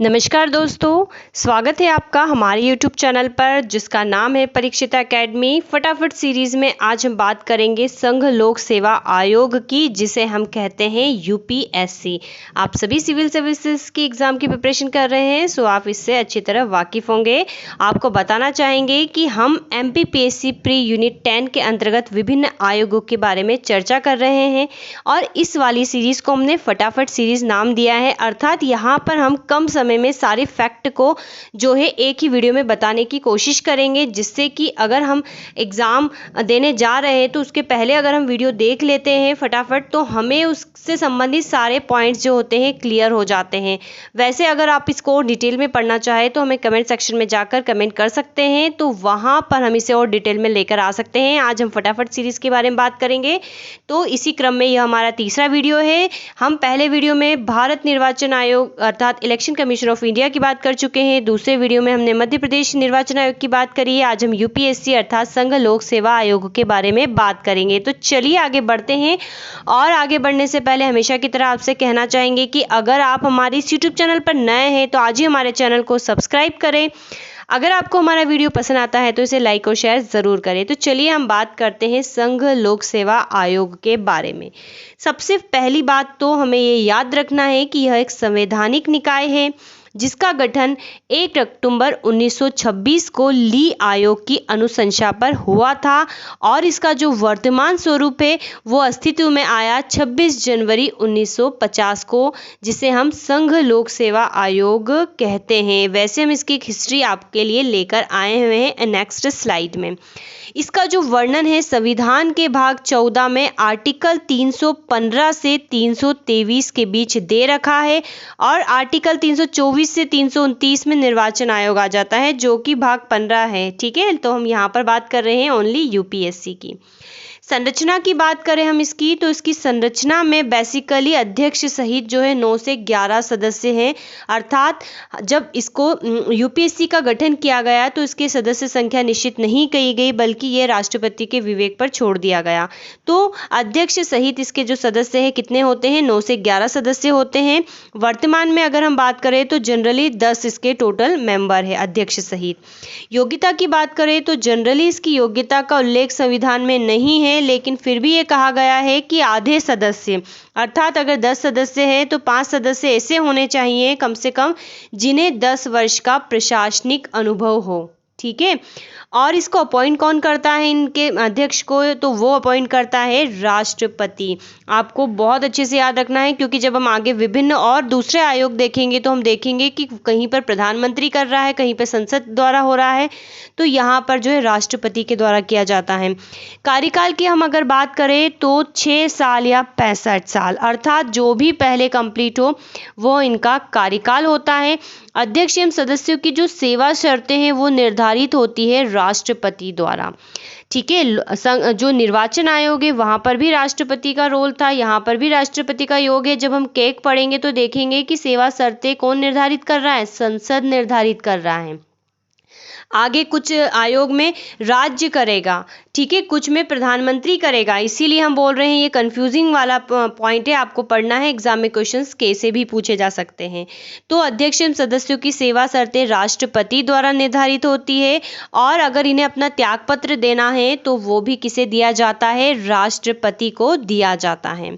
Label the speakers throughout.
Speaker 1: नमस्कार दोस्तों, स्वागत है आपका हमारे YouTube चैनल पर जिसका नाम है परीक्षिता एकेडमी। फटाफट सीरीज़ में आज हम बात करेंगे संघ लोक सेवा आयोग की, जिसे हम कहते हैं यूपीएससी। आप सभी सिविल सर्विसेज की एग्ज़ाम की प्रिपरेशन कर रहे हैं, सो आप इससे अच्छी तरह वाकिफ़ होंगे। आपको बताना चाहेंगे कि हम MPPSC प्री यूनिट 10 के अंतर्गत विभिन्न आयोगों के बारे में चर्चा कर रहे हैं और इस वाली सीरीज़ को हमने फटाफट सीरीज़ नाम दिया है। अर्थात यहाँ पर हम कम समय में सारे फैक्ट को जो है एक ही वीडियो में बताने की कोशिश करेंगे, जिससे कि अगर हम एग्ज़ाम देने जा रहे हैं तो उसके पहले अगर हम वीडियो देख लेते हैं फटाफट, तो हमें उससे संबंधित सारे पॉइंट्स जो होते हैं क्लियर हो जाते हैं। वैसे अगर आप इसको डिटेल में पढ़ना चाहें तो हमें कमेंट सेक्शन में जाकर कमेंट कर सकते हैं, तो वहाँ पर हम इसे और डिटेल में लेकर आ सकते हैं। आज हम फटाफट सीरीज़ के बारे में बात करेंगे, तो इसी क्रम में यह हमारा तीसरा वीडियो है। हम पहले वीडियो में भारत निर्वाचन आयोग अर्थात इलेक्शन कमीशन ऑफ इंडिया की बात कर चुके हैं। दूसरे वीडियो में हमने मध्य प्रदेश निर्वाचन आयोग की बात करी है। आज हम यूपीएससी अर्थात संघ लोक सेवा आयोग के बारे में बात करेंगे। तो चलिए आगे बढ़ते हैं, और आगे बढ़ने से पहले हमेशा की तरह आपसे कहना चाहेंगे कि अगर आप हमारे इस यूट्यूब चैनल पर नए हैं तो आज ही हमारे चैनल को सब्सक्राइब करें। अगर आपको हमारा वीडियो पसंद आता है तो इसे लाइक और शेयर ज़रूर करें। तो चलिए हम बात करते हैं संघ लोक सेवा आयोग के बारे में। सबसे पहली बात तो हमें ये याद रखना है कि यह एक संवैधानिक निकाय है जिसका गठन 1 अक्टूबर 1926 को ली आयोग की अनुशंसा पर हुआ था, और इसका जो वर्तमान स्वरूप है वो अस्तित्व में आया 26 जनवरी 1950 को, जिसे हम संघ लोक सेवा आयोग कहते हैं। वैसे हम इसकी एक हिस्ट्री आपके लिए लेकर आए हुए हैं नेक्स्ट स्लाइड में। इसका जो वर्णन है संविधान के भाग 14 में आर्टिकल 315 से 323 के बीच दे रखा है, और आर्टिकल 324 से 329 में निर्वाचन आयोग आ जाता है, जो कि भाग 15 है। ठीक है, तो हम यहाँ पर बात कर रहे हैं ओनली यूपीएससी की। संरचना की बात करें हम इसकी, तो इसकी संरचना में बेसिकली अध्यक्ष सहित जो है 9 से 11 सदस्य हैं। अर्थात जब इसको यूपीएससी का गठन किया गया तो इसके सदस्य संख्या निश्चित नहीं की गई, बल्कि ये राष्ट्रपति के विवेक पर छोड़ दिया गया। तो अध्यक्ष सहित इसके जो सदस्य हैं कितने होते हैं? 9 से 11 सदस्य होते हैं। वर्तमान में अगर हम बात करें तो जनरली 10 इसके टोटल मेंबर है अध्यक्ष सहित। योग्यता की बात करें तो जनरली इसकी योग्यता का उल्लेख संविधान में नहीं है, लेकिन फिर भी ये कहा गया है कि आधे सदस्य, अर्थात अगर 10 सदस्य हैं तो 5 सदस्य ऐसे होने चाहिए कम से कम जिन्हें 10 वर्ष का प्रशासनिक अनुभव हो। ठीक है, और इसको अपॉइंट कौन करता है इनके अध्यक्ष को? तो वो अपॉइंट करता है राष्ट्रपति। आपको बहुत अच्छे से याद रखना है, क्योंकि जब हम आगे विभिन्न और दूसरे आयोग देखेंगे तो हम देखेंगे कि कहीं पर प्रधानमंत्री कर रहा है, कहीं पर संसद द्वारा हो रहा है, तो यहाँ पर जो है राष्ट्रपति के द्वारा किया जाता है। कार्यकाल की हम अगर बात करें तो 6 साल या 65 साल, अर्थात जो भी पहले कंप्लीट हो वो इनका कार्यकाल होता है। अध्यक्ष एवं सदस्यों की जो सेवा शर्तें हैं वो निर्धारित होती है राष्ट्रपति द्वारा। ठीक है, जो निर्वाचन आयोग है वहाँ पर भी राष्ट्रपति का रोल था, यहाँ पर भी राष्ट्रपति का योग है। जब हम केक पढ़ेंगे तो देखेंगे कि सेवा शर्तें कौन निर्धारित कर रहा है? संसद निर्धारित कर रहा है। आगे कुछ आयोग में राज्य करेगा, ठीक है, कुछ में प्रधानमंत्री करेगा। इसीलिए हम बोल रहे हैं ये कंफ्यूजिंग वाला पॉइंट है, आपको पढ़ना है, एग्जाम में क्वेश्चंस कैसे भी पूछे जा सकते हैं। तो अध्यक्ष एवं सदस्यों की सेवा शर्तें राष्ट्रपति द्वारा निर्धारित होती है, और अगर इन्हें अपना त्यागपत्र देना है तो वो भी किसे दिया जाता है? राष्ट्रपति को दिया जाता है।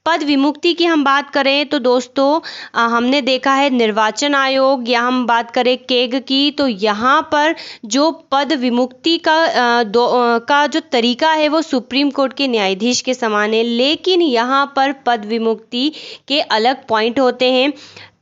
Speaker 1: पद विमुक्ति की हम बात करें तो दोस्तों हमने देखा है निर्वाचन आयोग, या हम बात करें केग की, तो यहाँ पर जो पद विमुक्ति का जो तरीका है वो सुप्रीम कोर्ट के न्यायाधीश के समान है, लेकिन यहाँ पर पद विमुक्ति के अलग पॉइंट होते हैं।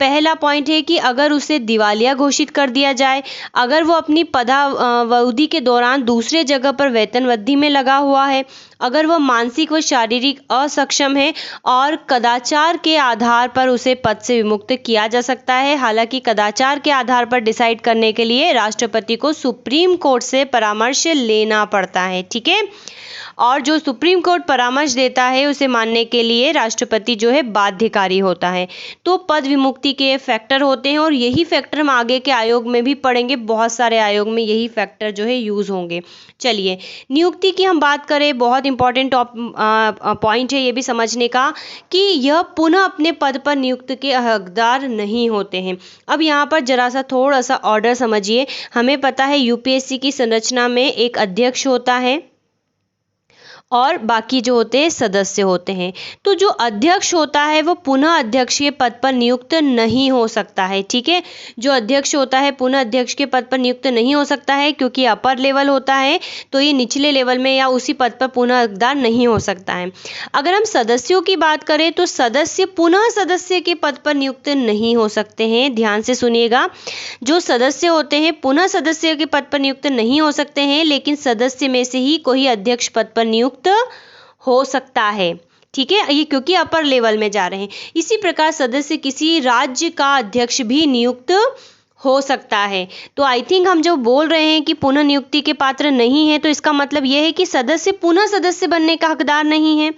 Speaker 1: पहला पॉइंट है कि अगर उसे दिवालिया घोषित कर दिया जाए, अगर वो अपनी पदावधि के दौरान दूसरे जगह पर वेतनवृद्धि में लगा हुआ है, अगर वह मानसिक व शारीरिक असक्षम है, और कदाचार के आधार पर उसे पद से विमुक्त किया जा सकता है। हालांकि कदाचार के आधार पर डिसाइड करने के लिए राष्ट्रपति को सुप्रीम कोर्ट से परामर्श लेना पड़ता है। ठीक है, और जो सुप्रीम कोर्ट परामर्श देता है उसे मानने के लिए राष्ट्रपति जो है बाध्यकारी होता है। तो पद विमुक्ति के फैक्टर होते हैं और यही फैक्टर हम आगे के आयोग में भी पढ़ेंगे, बहुत सारे आयोग में यही फैक्टर जो है यूज होंगे। चलिए, नियुक्ति की हम बात करें, बहुत इंपॉर्टेंट पॉइंट है ये भी समझने का कि यह पुनः अपने पद पर नियुक्त के हकदार नहीं होते हैं। अब यहाँ पर जरा सा थोड़ा सा ऑर्डर समझिए। हमें पता है यूपीएससी की संरचना में एक अध्यक्ष होता है और बाकी जो होते हैं सदस्य होते हैं। तो जो अध्यक्ष होता है वो पुनः अध्यक्ष के पद पर नियुक्त नहीं हो सकता है। ठीक है, जो अध्यक्ष होता है पुनः अध्यक्ष के पद पर नियुक्त नहीं हो सकता है, क्योंकि अपर लेवल होता है तो ये निचले लेवल में या उसी पद पर पुनः हकदार नहीं हो सकता है। अगर हम सदस्यों की बात करें तो सदस्य पुनः सदस्य के पद पर नियुक्त नहीं हो सकते हैं। ध्यान से सुनिएगा, जो सदस्य होते हैं पुनः सदस्य के पद पर नियुक्त नहीं हो सकते हैं, लेकिन सदस्य में से ही कोई अध्यक्ष पद पर नियुक्त हो सकता है। ठीक है, ये क्योंकि अपर लेवल में जा रहे हैं। इसी प्रकार सदस्य किसी राज्य का अध्यक्ष भी नियुक्त हो सकता है। तो आई थिंक हम जब बोल रहे हैं कि पुनः नियुक्ति के पात्र नहीं है तो इसका मतलब यह है कि सदस्य पुनः सदस्य बनने का हकदार नहीं है,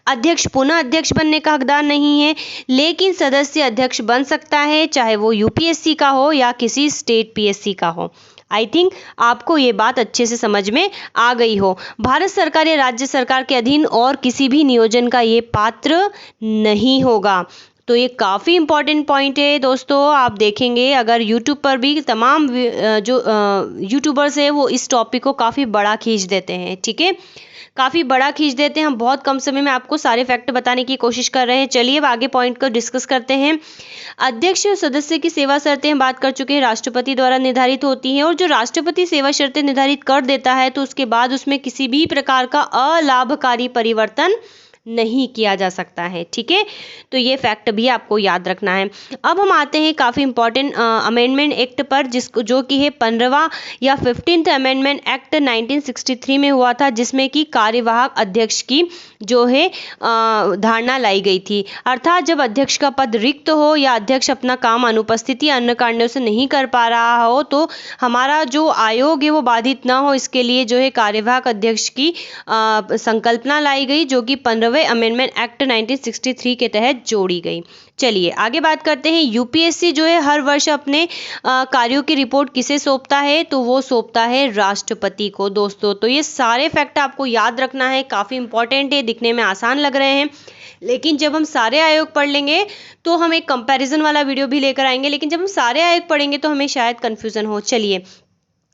Speaker 1: अध्यक्ष पुनः अध्यक्ष बनने का हकदार नहीं है, लेकिन सदस्य अध्यक्ष बन सकता है, चाहे वो यूपीएससी का हो या किसी स्टेट पीएससी का हो। आई थिंक आपको ये बात अच्छे से समझ में आ गई हो। भारत सरकार या राज्य सरकार के अधीन और किसी भी नियोजन का ये पात्र नहीं होगा। तो ये काफ़ी इंपॉर्टेंट पॉइंट है दोस्तों। आप देखेंगे अगर यूट्यूब पर भी तमाम जो यूट्यूबर्स है वो इस टॉपिक को काफ़ी बड़ा खींच देते हैं। ठीक है, काफ़ी बड़ा खींच देते हैं। हम बहुत कम समय में आपको सारे फैक्ट बताने की कोशिश कर रहे हैं। चलिए अब आगे पॉइंट को डिस्कस करते हैं। अध्यक्ष और सदस्य की सेवा शर्तें हम बात कर चुके हैं, राष्ट्रपति द्वारा निर्धारित होती हैं और जो राष्ट्रपति सेवा शर्तें निर्धारित कर देता है तो उसके बाद उसमें किसी भी प्रकार का अलाभकारी परिवर्तन नहीं किया जा सकता है। ठीक है, तो ये फैक्ट भी आपको याद रखना है। अब हम आते हैं काफ़ी इंपॉर्टेंट अमेंडमेंट एक्ट पर, जिसको जो कि है 15वां या 15th अमेंडमेंट एक्ट 1963 में हुआ था, जिसमें कि कार्यवाहक अध्यक्ष की जो है धारणा लाई गई थी। अर्थात जब अध्यक्ष का पद रिक्त हो या अध्यक्ष अपना काम अनुपस्थिति अन्य कारणों से नहीं कर पा रहा हो तो हमारा जो आयोग है वो बाधित ना हो, इसके लिए जो है कार्यवाहक अध्यक्ष की संकल्पना लाई गई, जो कि 15वें अमेंडमेंट एक्ट 1963 के तहत जोड़ी गई। चलिए आगे बात करते हैं। यूपीएससी जो है हर वर्ष अपने कार्यों की रिपोर्ट किसे सौंपता है, तो वो सौंपता है राष्ट्रपति को दोस्तों। तो ये सारे फैक्ट आपको याद रखना है, काफ़ी इंपॉर्टेंट है, दिखने में आसान लग रहे हैं, लेकिन जब हम सारे आयोग पढ़ लेंगे तो हम एक कंपैरिजन वाला वीडियो भी लेकर आएंगे, लेकिन जब हम सारे आयोग पढ़ेंगे तो हमें शायद कन्फ्यूज़न हो। चलिए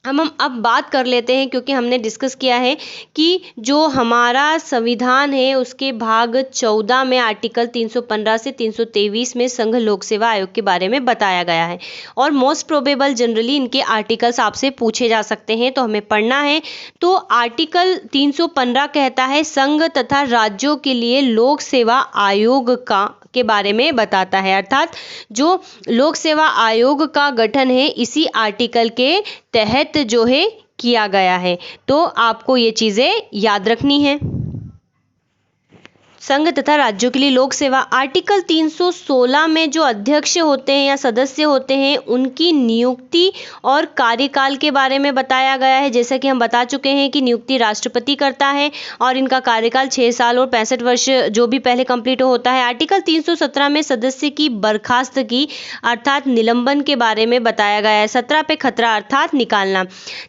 Speaker 1: हम अब बात कर लेते हैं, क्योंकि हमने डिस्कस किया है कि जो हमारा संविधान है उसके भाग 14 में आर्टिकल 315 से 323 में संघ लोक सेवा आयोग के बारे में बताया गया है और मोस्ट प्रोबेबल जनरली इनके आर्टिकल्स आपसे पूछे जा सकते हैं, तो हमें पढ़ना है। तो आर्टिकल 315 कहता है संघ तथा राज्यों के लिए लोक सेवा आयोग के बारे में बताता है, अर्थात जो लोक सेवा आयोग का गठन है इसी आर्टिकल के तहत जो है किया गया है। तो आपको ये चीज़ें याद रखनी है। संघ तथा राज्यों के लिए लोक सेवा आर्टिकल 316 में जो अध्यक्ष होते हैं या सदस्य होते हैं उनकी नियुक्ति और कार्यकाल के बारे में बताया गया है। जैसा कि हम बता चुके हैं कि नियुक्ति राष्ट्रपति करता है और इनका कार्यकाल 6 साल और 65 वर्ष जो भी पहले कंप्लीट होता है। आर्टिकल 317 में सदस्य की बर्खास्तगी अर्थात निलंबन के बारे में बताया गया है। 17 पे खतरा अर्थात निकालना।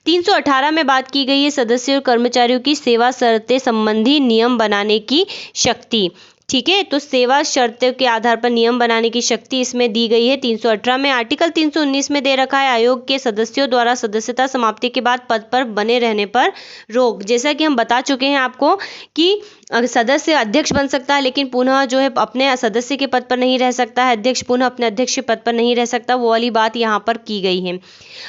Speaker 1: 318 में बात की गई है सदस्यों और कर्मचारियों की सेवा शर्तें संबंधी नियम बनाने की शक्ति। ठीक है, तो सेवा शर्तों के आधार पर नियम बनाने की शक्ति इसमें दी गई है 318 में। आर्टिकल 319 में दे रखा है आयोग के सदस्यों द्वारा सदस्यता समाप्ति के बाद पद पर बने रहने पर रोक। जैसा कि हम बता चुके हैं आपको कि सदस्य अध्यक्ष बन सकता है, लेकिन पुनः जो है अपने सदस्य के पद पर नहीं रह सकता है, अध्यक्ष पुनः अपने अध्यक्ष के पद पर नहीं रह सकता, वो वाली बात यहाँ पर की गई है।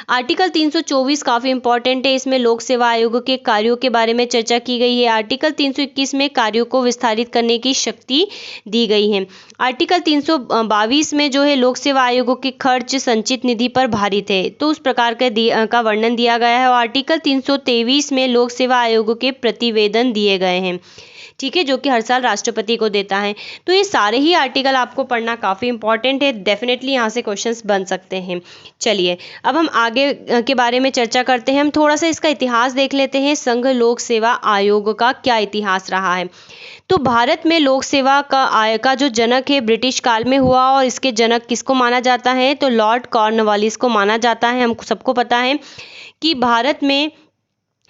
Speaker 1: आर्टिकल 324 काफ़ी इंपॉर्टेंट है, इसमें लोक सेवा आयोग के कार्यों के बारे में चर्चा की गई है। आर्टिकल 321 में कार्यों को विस्तारित करने की शक्ति दी गई है। आर्टिकल 322 में जो है लोक सेवा आयोगों के खर्च संचित निधि पर भारित है, तो उस प्रकार का वर्णन दिया गया है। और आर्टिकल 323 में लोक सेवा आयोगों के प्रतिवेदन दिए गए हैं। ठीक है, जो कि हर साल राष्ट्रपति को देता है। तो ये सारे ही आर्टिकल आपको पढ़ना काफ़ी इंपॉर्टेंट है, डेफिनेटली यहाँ से क्वेश्चंस बन सकते हैं। चलिए अब हम आगे के बारे में चर्चा करते हैं। हम थोड़ा सा इसका इतिहास देख लेते हैं। संघ लोक सेवा आयोग का क्या इतिहास रहा है। तो भारत में लोक सेवा का जो जनक है ब्रिटिश काल में हुआ, और इसके जनक किसको माना जाता है, तो लॉर्ड कॉर्नवालिस को माना जाता है। हम सबको पता है कि भारत में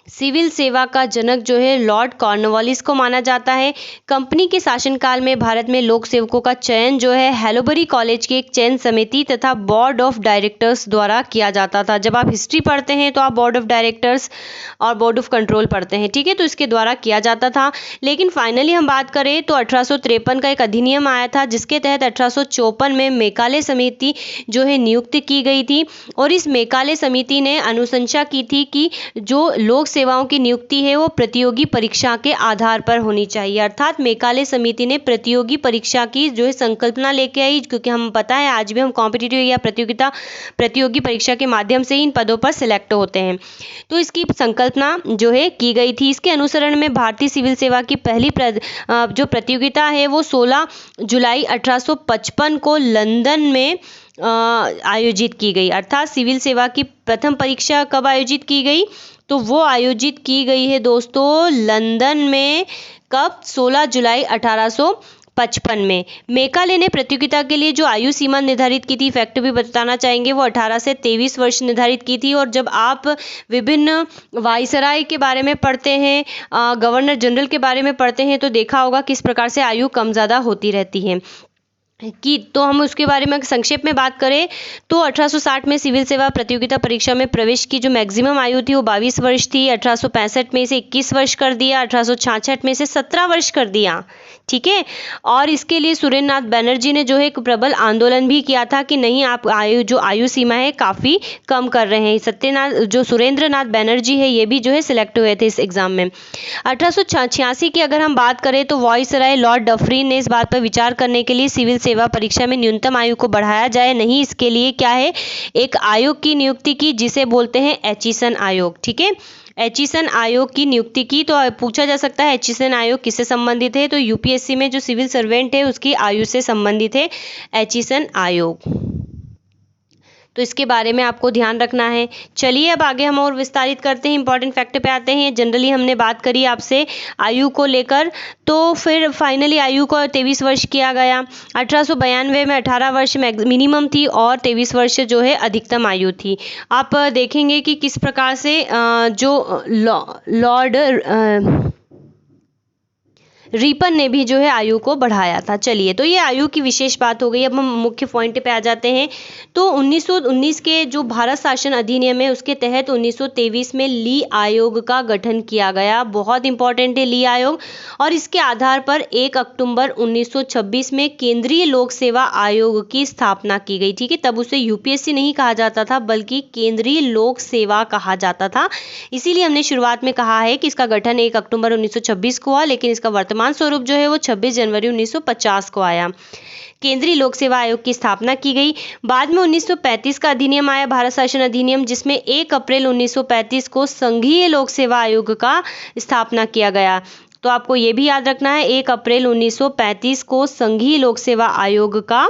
Speaker 1: सिविल सेवा का जनक जो है लॉर्ड कॉर्नवालिस को माना जाता है। कंपनी के शासनकाल में भारत में लोक सेवकों का चयन जो है हैलोबरी कॉलेज की एक चयन समिति तथा बोर्ड ऑफ डायरेक्टर्स द्वारा किया जाता था। जब आप हिस्ट्री पढ़ते हैं तो आप बोर्ड ऑफ डायरेक्टर्स और बोर्ड ऑफ कंट्रोल पढ़ते हैं, ठीक है, तो इसके द्वारा किया जाता था। लेकिन फाइनली हम बात करें तो 1853 का एक अधिनियम आया था, जिसके तहत 1854 में मेकाले समिति जो है नियुक्त की गई थी। और इस मेकाले समिति ने अनुशंसा की थी कि जो लोक सेवाओं की नियुक्ति है वो प्रतियोगी परीक्षा के आधार पर होनी चाहिए। अर्थात मेकाले समिति ने प्रतियोगी परीक्षा की जो है संकल्पना लेके आई, क्योंकि हम पता है आज भी हम कॉम्पिटिटिव या प्रतियोगी परीक्षा के माध्यम से ही इन पदों पर सिलेक्ट होते हैं। तो इसकी संकल्पना जो है की गई थी। इसके अनुसरण में भारतीय सिविल सेवा की पहली जो प्रतियोगिता है वो 16 जुलाई 1855 को लंदन में आयोजित की गई। अर्थात सिविल सेवा की प्रथम परीक्षा कब आयोजित की गई, तो वो आयोजित की गई है दोस्तों लंदन में। कब, 16 जुलाई 1855 में। मेकाले ने प्रतियोगिता के लिए जो आयु सीमा निर्धारित की थी, फैक्ट भी बताना चाहेंगे, वो 18 से 23 वर्ष निर्धारित की थी। और जब आप विभिन्न वायसराय के बारे में पढ़ते हैं, गवर्नर जनरल के बारे में पढ़ते हैं, तो देखा होगा किस प्रकार से आयु कम ज़्यादा होती रहती है कि। तो हम उसके बारे में संक्षेप में बात करें तो 1860 में सिविल सेवा प्रतियोगिता परीक्षा में प्रवेश की जो मैक्सिमम आयु थी वो 22 वर्ष थी। 1865 में इसे 21 वर्ष कर दिया, 1866 में इसे 17 वर्ष कर दिया, ठीक है। और इसके लिए सुरेंद्र नाथ बैनर्जी ने जो है एक प्रबल आंदोलन भी किया था कि नहीं, आप आयु सीमा है काफ़ी कम कर रहे हैं। सुरेंद्र नाथ बैनर्जी है ये भी जो है सिलेक्ट हुए थे इस एग्जाम में। 1886 की अगर हम बात करें तो वायसराय लॉर्ड डफरिन ने इस बात पर विचार करने के लिए सिविल सेवा परीक्षा में न्यूनतम आयु को बढ़ाया जाए नहीं, इसके लिए क्या है, एक आयोग की नियुक्ति की जिसे बोलते हैं एचिसन आयोग, ठीक है। एचिसन आयोग की नियुक्ति की। तो पूछा जा सकता है एचिसन आयोग किससे संबंधित है, तो यूपीएससी में जो सिविल सर्वेंट है उसकी आयु से संबंधित है एचिसन आयोग। तो इसके बारे में आपको ध्यान रखना है। चलिए अब आगे हम और विस्तारित करते हैं, इंपॉर्टेंट फैक्ट पे आते हैं। जनरली हमने बात करी आपसे आयु को लेकर, तो फिर फाइनली आयु को 23 वर्ष किया गया। 1892 में 18 वर्ष मिनिमम थी और 23 वर्ष जो है अधिकतम आयु थी। आप देखेंगे कि किस प्रकार से जो लॉर्ड रीपन ने भी जो है आयु को बढ़ाया था। चलिए, तो ये आयु की विशेष बात हो गई। अब हम मुख्य पॉइंट पे आ जाते हैं। तो 1919 के जो भारत शासन अधिनियम है उसके तहत 1923 में ली आयोग का गठन किया गया। बहुत इंपॉर्टेंट है ली आयोग। और इसके आधार पर 1 अक्टूबर 1926 में केंद्रीय लोक सेवा आयोग की स्थापना की गई, ठीक है। तब उसे यूपीएससी नहीं कहा जाता था बल्कि केंद्रीय लोक सेवा कहा जाता था। इसीलिए हमने शुरुआत में कहा है कि इसका गठन 1 अक्टूबर 1926 को हुआ, लेकिन इसका वर्तमान स्वरूप जो है वो 26 जनवरी 1950 को आया। केंद्रीय लोक सेवा आयोग की स्थापना की गई। बाद में 1935 का अधिनियम आया, भारत शासन अधिनियम, जिसमें 1 अप्रैल 1935 को संघीय लोक सेवा आयोग का स्थापना किया गया। तो आपको ये भी याद रखना है 1 अप्रैल 1935 को संघीय लोक सेवा आयोग का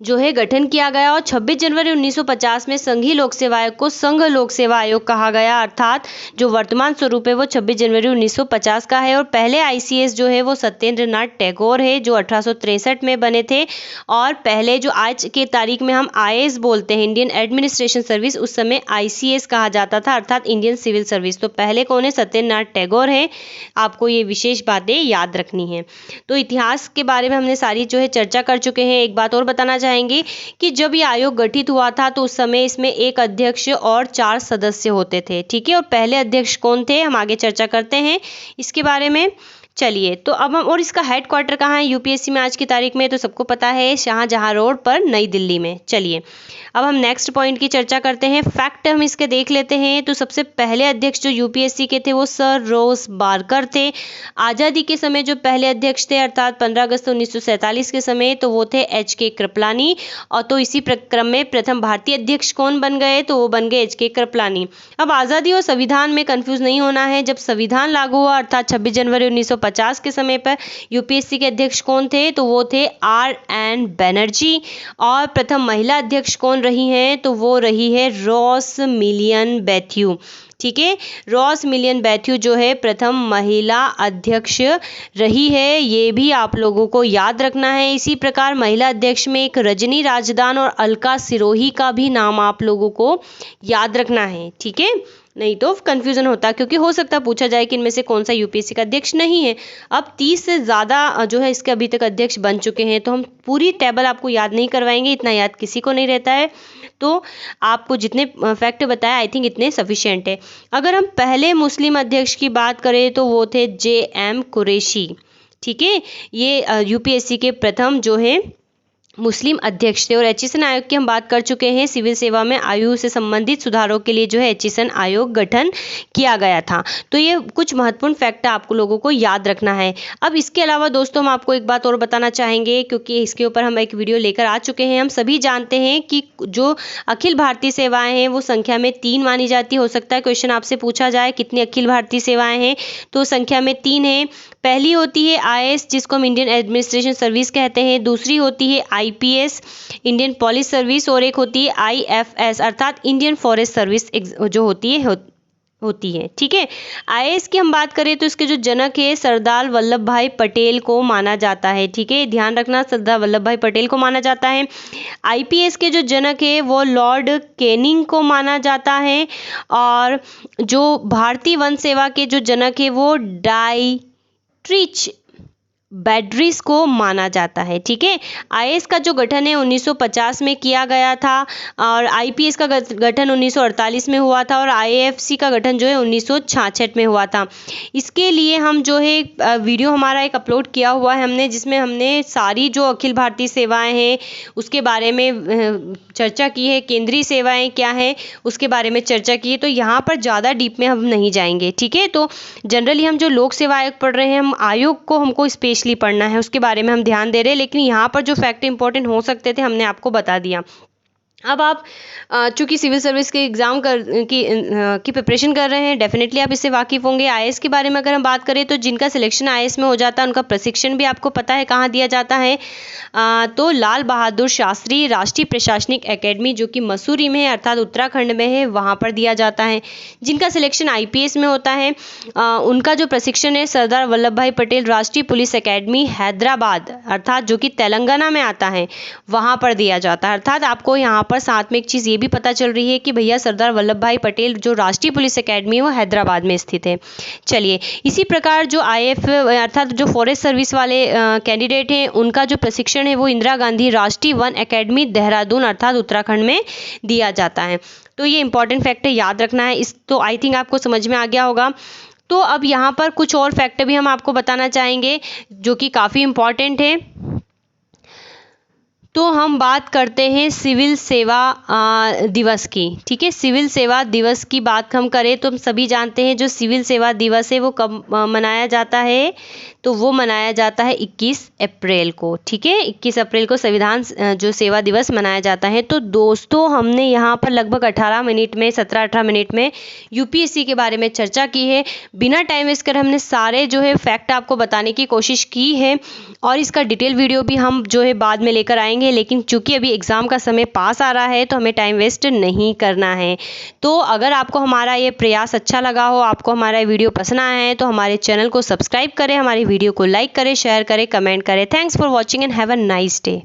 Speaker 1: जो है गठन किया गया। और 26 जनवरी 1950 में संघीय लोक सेवा आयोग को संघ लोक सेवा आयोग कहा गया। अर्थात जो वर्तमान स्वरूप है वो 26 जनवरी 1950 का है। और पहले आईसीएस जो है वो सत्येंद्र नाथ टैगोर है जो 1863 में बने थे। और पहले जो आज के तारीख में हम आईएएस बोलते हैं, इंडियन एडमिनिस्ट्रेशन सर्विस, उस समय आईसीएस कहा जाता था, अर्थात इंडियन सिविल सर्विस। तो पहले कौन है, सत्येंद्र नाथ टैगोर है। आपको ये विशेष बातें याद रखनी है। तो इतिहास के बारे में हमने सारी जो है चर्चा कर चुके हैं। एक बात और बताना चाहेंगे कि जब ये आयोग गठित हुआ था तो उस समय इसमें 1 अध्यक्ष और 4 सदस्य होते थे, ठीक है। और पहले अध्यक्ष कौन थे, हम आगे चर्चा करते हैं इसके बारे में। चलिए, तो अब हम, और इसका हेडक्वार्टर कहाँ है यूपीएससी में आज की तारीख में, तो सबको पता है शाहजहां रोड पर नई दिल्ली में। चलिए अब हम नेक्स्ट पॉइंट की चर्चा करते हैं। फैक्ट हम इसके देख लेते हैं। तो सबसे पहले अध्यक्ष जो यूपीएससी के थे वो सर रोज बारकर थे। आज़ादी के समय जो पहले अध्यक्ष थे अर्थात 15 अगस्त 1947 के समय, तो वो थे एच.के. कृपलानी। और तो इसी क्रम में प्रथम भारतीय अध्यक्ष कौन बन गए, तो वो बन गए एच.के. कृपलानी। अब आज़ादी और संविधान में कंफ्यूज नहीं होना है। जब संविधान लागू हुआ अर्थात 26 जनवरी 1950 1950 के समय पर यूपीएससी के अध्यक्ष कौन थे? तो वो थे RN बनर्जी। और प्रथम महिला अध्यक्ष कौन रही हैं? तो वो रही है रोसमिलियन बैथ्यू। ठीक है, रोसमिलियन बैथ्यू जो है प्रथम महिला अध्यक्ष रही है, ये भी आप लोगों को याद रखना है। इसी प्रकार महिला अध्यक्ष में एक रजनी राजदान और अलका सिरोही का भी नाम आप लोगों को याद रखना है। ठीक है, नहीं तो कंफ्यूजन होता, क्योंकि हो सकता है पूछा जाए कि इनमें से कौन सा यूपीएससी का अध्यक्ष नहीं है। अब 30 से ज़्यादा जो है इसके अभी तक अध्यक्ष बन चुके हैं, तो हम पूरी टेबल आपको याद नहीं करवाएंगे, इतना याद किसी को नहीं रहता है। तो आपको जितने फैक्ट बताया आई थिंक इतने सफिशिएंट है। अगर हम पहले मुस्लिम अध्यक्ष की बात करें तो वो थे JM कुरैशी। ठीक है, ये यूपीएससी के प्रथम जो है मुस्लिम अध्यक्ष थे। और एचिसन आयोग की हम बात कर चुके हैं, सिविल सेवा में आयु से संबंधित सुधारों के लिए जो है एचिसन आयोग गठन किया गया था। तो ये कुछ महत्वपूर्ण फैक्ट आपको लोगों को याद रखना है। अब इसके अलावा दोस्तों हम आपको एक बात और बताना चाहेंगे, क्योंकि इसके ऊपर हम एक वीडियो लेकर आ चुके हैं। हम सभी जानते हैं कि जो अखिल भारतीय सेवाएं हैं वो संख्या में 3 मानी जाती हो सकता है क्वेश्चन आपसे पूछा जाए कितनी अखिल भारतीय सेवाएं हैं, तो संख्या में 3 है। पहली होती है IAS जिसको हम इंडियन एडमिनिस्ट्रेशन सर्विस कहते हैं, दूसरी होती है IPS इंडियन पुलिस सर्विस, और एक होती है IFS अर्थात इंडियन फॉरेस्ट सर्विस जो होती है। ठीक है, IAS की हम बात करें तो इसके जो जनक है सरदार वल्लभ भाई पटेल को माना जाता है। ठीक है, ध्यान रखना, सरदार वल्लभ भाई पटेल को माना जाता है। IPS के जो जनक है वो लॉर्ड कैनिंग को माना जाता है, और जो भारतीय वन सेवा के जो जनक है वो डाइट्रिच बैड्रिस को माना जाता है। ठीक है, IAS का जो गठन है 1950 में किया गया था, और IPS का गठन 1948 में हुआ था, और IFC का गठन जो है 1966 में हुआ था। इसके लिए हम जो है वीडियो हमारा एक अपलोड किया हुआ है हमने, जिसमें हमने सारी जो अखिल भारतीय सेवाएं हैं उसके बारे में चर्चा की है, केंद्रीय सेवाएं क्या है उसके बारे में चर्चा की है। तो यहाँ पर ज़्यादा डीप में हम नहीं जाएंगे। ठीक है, तो जनरली हम जो लोक सेवा आयोग पढ़ रहे हैं, हम आयोग को हमको स्पेशली पढ़ना है, उसके बारे में हम ध्यान दे रहे हैं, लेकिन यहाँ पर जो फैक्ट इंपॉर्टेंट हो सकते थे हमने आपको बता दिया। अब आप चूँकि सिविल सर्विस के एग्ज़ाम की प्रिपरेशन कर रहे हैं, डेफिनेटली आप इससे वाकिफ़ होंगे। IAS के बारे में अगर हम बात करें तो जिनका सिलेक्शन IAS में हो जाता है उनका प्रशिक्षण भी आपको पता है कहाँ दिया जाता है, तो लाल बहादुर शास्त्री राष्ट्रीय प्रशासनिक एकेडमी जो कि मसूरी में है अर्थात उत्तराखंड में है, वहाँ पर दिया जाता है। जिनका सिलेक्शन IPS में होता है उनका जो प्रशिक्षण है सरदार वल्लभ भाई पटेल राष्ट्रीय पुलिस एकेडमी हैदराबाद अर्थात जो कि तेलंगाना में आता है, वहाँ पर दिया जाता है। अर्थात आपको यहाँ पर साथ में एक चीज़ ये भी पता चल रही है कि भैया सरदार वल्लभ भाई पटेल जो राष्ट्रीय पुलिस एकेडमी है वो हैदराबाद में स्थित है। चलिए, इसी प्रकार जो IF अर्थात जो फॉरेस्ट सर्विस वाले कैंडिडेट हैं उनका जो प्रशिक्षण है वो इंदिरा गांधी राष्ट्रीय वन एकेडमी देहरादून अर्थात उत्तराखंड में दिया जाता है। तो ये इंपॉर्टेंट फैक्ट है, याद रखना है। इस तो आई थिंक आपको समझ में आ गया होगा। तो अब यहाँ पर कुछ और फैक्ट भी हम आपको बताना चाहेंगे जो कि काफ़ी इम्पॉर्टेंट है। तो हम बात करते हैं सिविल सेवा दिवस की। ठीक है, सिविल सेवा दिवस की बात हम करें तो हम सभी जानते हैं जो सिविल सेवा दिवस है वो कब मनाया जाता है, तो वो मनाया जाता है 21 अप्रैल को। ठीक है, 21 अप्रैल को संविधान जो सेवा दिवस मनाया जाता है। तो दोस्तों हमने यहाँ पर लगभग 18 मिनट में 17-18 मिनट में यूपीएससी के बारे में चर्चा की है। बिना टाइम वेस्ट कर हमने सारे जो है फैक्ट आपको बताने की कोशिश की है, और इसका डिटेल वीडियो भी हम जो है बाद में लेकर आएंगे, लेकिन चूंकि अभी एग्ज़ाम का समय पास आ रहा है तो हमें टाइम वेस्ट नहीं करना है। तो अगर आपको हमारा ये प्रयास अच्छा लगा हो, आपको हमारा वीडियो पसंद आया है तो हमारे चैनल को सब्सक्राइब करें, हमारी वीडियो को लाइक करें, शेयर करें, कमेंट करें। Thanks for watching and have a nice day.